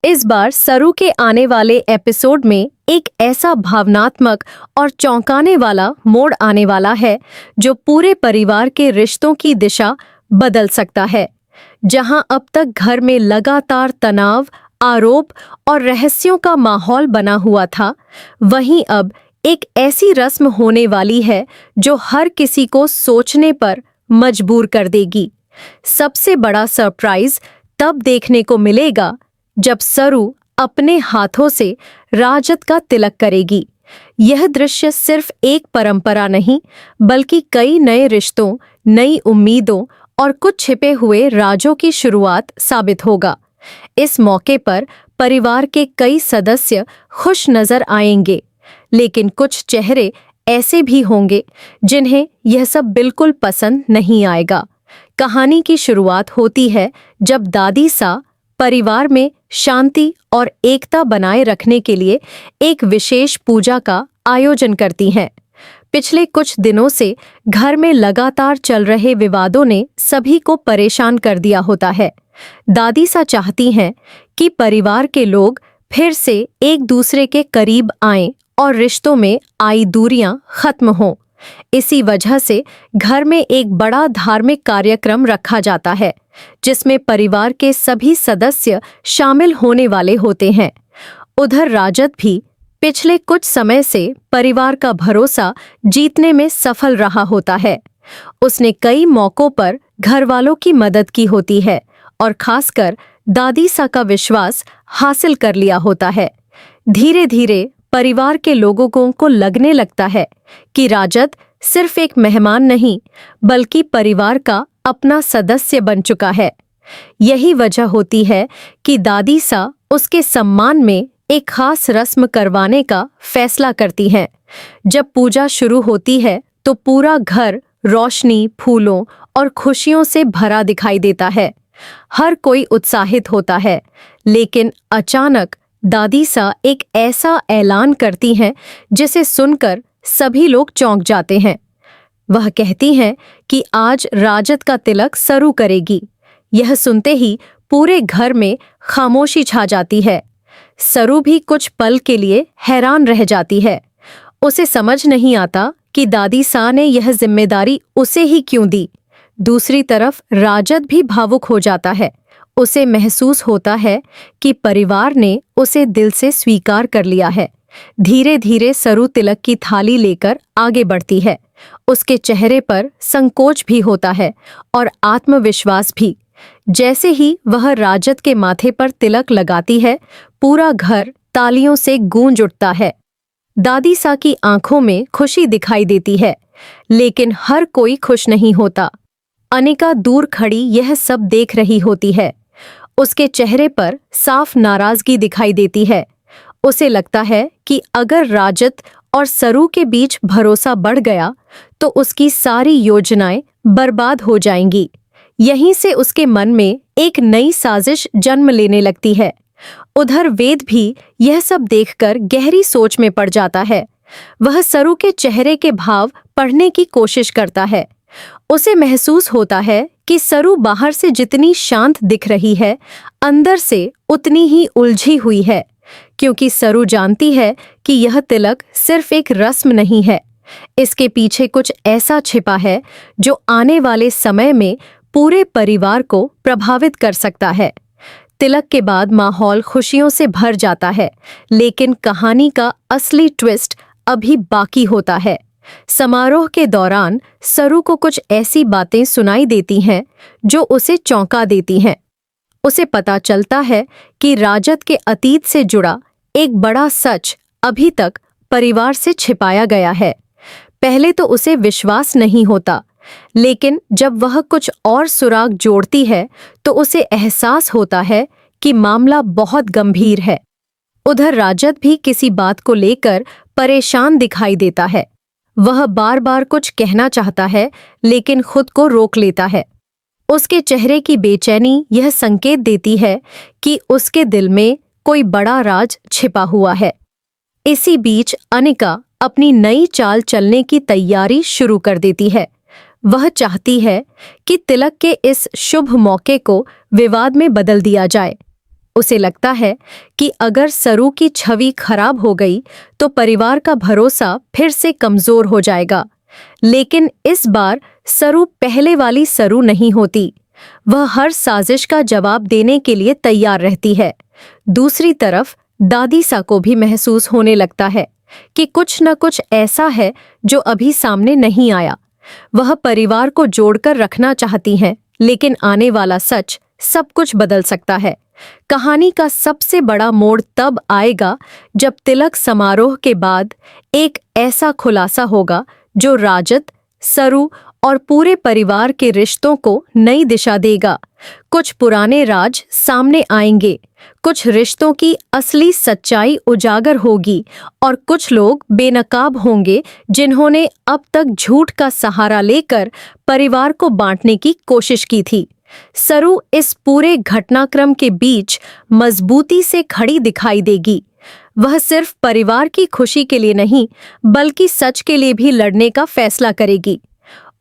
इस बार सरू के आने वाले एपिसोड में एक ऐसा भावनात्मक और चौंकाने वाला मोड़ आने वाला है जो पूरे परिवार के रिश्तों की दिशा बदल सकता है। जहां अब तक घर में लगातार तनाव, आरोप और रहस्यों का माहौल बना हुआ था, वहीं अब एक ऐसी रस्म होने वाली है जो हर किसी को सोचने पर मजबूर कर देगी। सबसे बड़ा सरप्राइज तब देखने को मिलेगा जब सरू अपने हाथों से राजत का तिलक करेगी। यह दृश्य सिर्फ एक परंपरा नहीं, बल्कि कई नए रिश्तों, नई उम्मीदों और कुछ छिपे हुए राजों की शुरुआत साबित होगा। इस मौके पर परिवार के कई सदस्य खुश नजर आएंगे, लेकिन कुछ चेहरे ऐसे भी होंगे जिन्हें यह सब बिल्कुल पसंद नहीं आएगा। कहानी की शुरुआत होती है जब दादी सा परिवार में शांति और एकता बनाए रखने के लिए एक विशेष पूजा का आयोजन करती हैं। पिछले कुछ दिनों से घर में लगातार चल रहे विवादों ने सभी को परेशान कर दिया होता है। दादी सा चाहती हैं कि परिवार के लोग फिर से एक दूसरे के करीब आएं और रिश्तों में आई दूरियां खत्म हों। इसी वजह से घर में एक बड़ा धार्मिक कार्यक्रम रखा जाता है, जिसमें परिवार के सभी सदस्य शामिल होने वाले होते हैं। उधर राजत भी पिछले कुछ समय से परिवार का भरोसा जीतने में सफल रहा होता है। उसने कई मौकों पर घरवालों की मदद की होती है और खासकर दादी सा का विश्वास हासिल कर लिया होता है। धीरे धीरे परिवार के लोगों को लगने लगता है कि राजत सिर्फ एक मेहमान नहीं, बल्कि परिवार का अपना सदस्य बन चुका है। यही वजह होती है कि दादी सा उसके सम्मान में एक खास रस्म करवाने का फैसला करती हैं। जब पूजा शुरू होती है तो पूरा घर रोशनी, फूलों और खुशियों से भरा दिखाई देता है। हर कोई उत्साहित होता है, लेकिन अचानक दादी सा एक ऐसा ऐलान करती हैं जिसे सुनकर सभी लोग चौंक जाते हैं। वह कहती हैं कि आज राजत का तिलक सरू करेगी। यह सुनते ही पूरे घर में खामोशी छा जाती है। सरू भी कुछ पल के लिए हैरान रह जाती है। उसे समझ नहीं आता कि दादी सा ने यह जिम्मेदारी उसे ही क्यों दी। दूसरी तरफ राजत भी भावुक हो जाता है। उसे महसूस होता है कि परिवार ने उसे दिल से स्वीकार कर लिया है। धीरे धीरे सरू तिलक की थाली लेकर आगे बढ़ती है। उसके चेहरे पर संकोच भी होता है और आत्मविश्वास भी। जैसे ही वह राजत के माथे पर तिलक लगाती है, पूरा घर तालियों से गूंज उठता है। दादी सा की आंखों में खुशी दिखाई देती है, लेकिन हर कोई खुश नहीं होता। अनिका दूर खड़ी यह सब देख रही होती है। उसके चेहरे पर साफ नाराजगी दिखाई देती है। उसे लगता है कि अगर राजत और सरू के बीच भरोसा बढ़ गया तो उसकी सारी योजनाएं बर्बाद हो जाएंगी। यहीं से उसके मन में एक नई साजिश जन्म लेने लगती है। उधर वेद भी यह सब देखकर गहरी सोच में पड़ जाता है। वह सरू के चेहरे के भाव पढ़ने की कोशिश करता है। उसे महसूस होता है कि सरू बाहर से जितनी शांत दिख रही है, अंदर से उतनी ही उलझी हुई है, क्योंकि सरू जानती है कि यह तिलक सिर्फ एक रस्म नहीं है। इसके पीछे कुछ ऐसा छिपा है जो आने वाले समय में पूरे परिवार को प्रभावित कर सकता है। तिलक के बाद माहौल खुशियों से भर जाता है, लेकिन कहानी का असली ट्विस्ट अभी बाकी होता है। समारोह के दौरान सरू को कुछ ऐसी बातें सुनाई देती हैं जो उसे चौंका देती हैं। उसे पता चलता है कि राजत के अतीत से जुड़ा एक बड़ा सच अभी तक परिवार से छिपाया गया है। पहले तो उसे विश्वास नहीं होता, लेकिन जब वह कुछ और सुराग जोड़ती है तो उसे एहसास होता है कि मामला बहुत गंभीर है। उधर राजत भी किसी बात को लेकर परेशान दिखाई देता है। वह बार बार कुछ कहना चाहता है, लेकिन खुद को रोक लेता है। उसके चेहरे की बेचैनी यह संकेत देती है कि उसके दिल में कोई बड़ा राज छिपा हुआ है। इसी बीच अनिका अपनी नई चाल चलने की तैयारी शुरू कर देती है। वह चाहती है कि तिलक के इस शुभ मौके को विवाद में बदल दिया जाए। उसे लगता है कि अगर सरू की छवि खराब हो गई तो परिवार का भरोसा फिर से कमजोर हो जाएगा। लेकिन इस बार सरू पहले वाली सरू नहीं होती। वह हर साजिश का जवाब देने के लिए तैयार रहती है। दूसरी तरफ दादीसा को भी महसूस होने लगता है कि कुछ न कुछ ऐसा है जो अभी सामने नहीं आया। वह परिवार को जोड़कर रखना चाहती हैं, लेकिन आने वाला सच सब कुछ बदल सकता है। कहानी का सबसे बड़ा मोड़ तब आएगा जब तिलक समारोह के बाद एक ऐसा खुलासा होगा जो राजत, सरू और पूरे परिवार के रिश्तों को नई दिशा देगा। कुछ पुराने राज सामने आएंगे, कुछ रिश्तों की असली सच्चाई उजागर होगी और कुछ लोग बेनकाब होंगे जिन्होंने अब तक झूठ का सहारा लेकर परिवार को बांटने की कोशिश की थी। सरू इस पूरे घटनाक्रम के बीच मजबूती से खड़ी दिखाई देगी। वह सिर्फ परिवार की खुशी के लिए नहीं, बल्कि सच के लिए भी लड़ने का फैसला करेगी।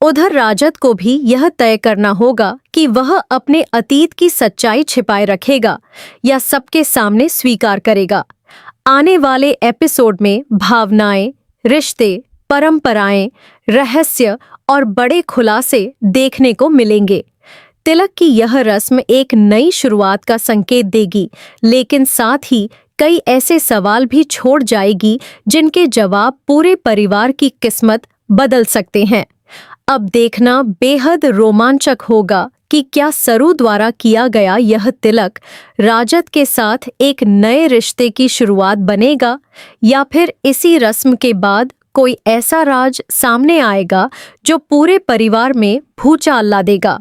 उधर राजत को भी यह तय करना होगा कि वह अपने अतीत की सच्चाई छिपाए रखेगा या सबके सामने स्वीकार करेगा। आने वाले एपिसोड में भावनाएं, रिश्ते, परंपराएं, रहस्य और बड़े खुलासे देखने को मिलेंगे। तिलक की यह रस्म एक नई शुरुआत का संकेत देगी, लेकिन साथ ही कई ऐसे सवाल भी छोड़ जाएगी जिनके जवाब पूरे परिवार की किस्मत बदल सकते हैं। अब देखना बेहद रोमांचक होगा कि क्या सरू द्वारा किया गया यह तिलक राजत के साथ एक नए रिश्ते की शुरुआत बनेगा, या फिर इसी रस्म के बाद कोई ऐसा राज सामने आएगा जो पूरे परिवार में भूचाल ला देगा।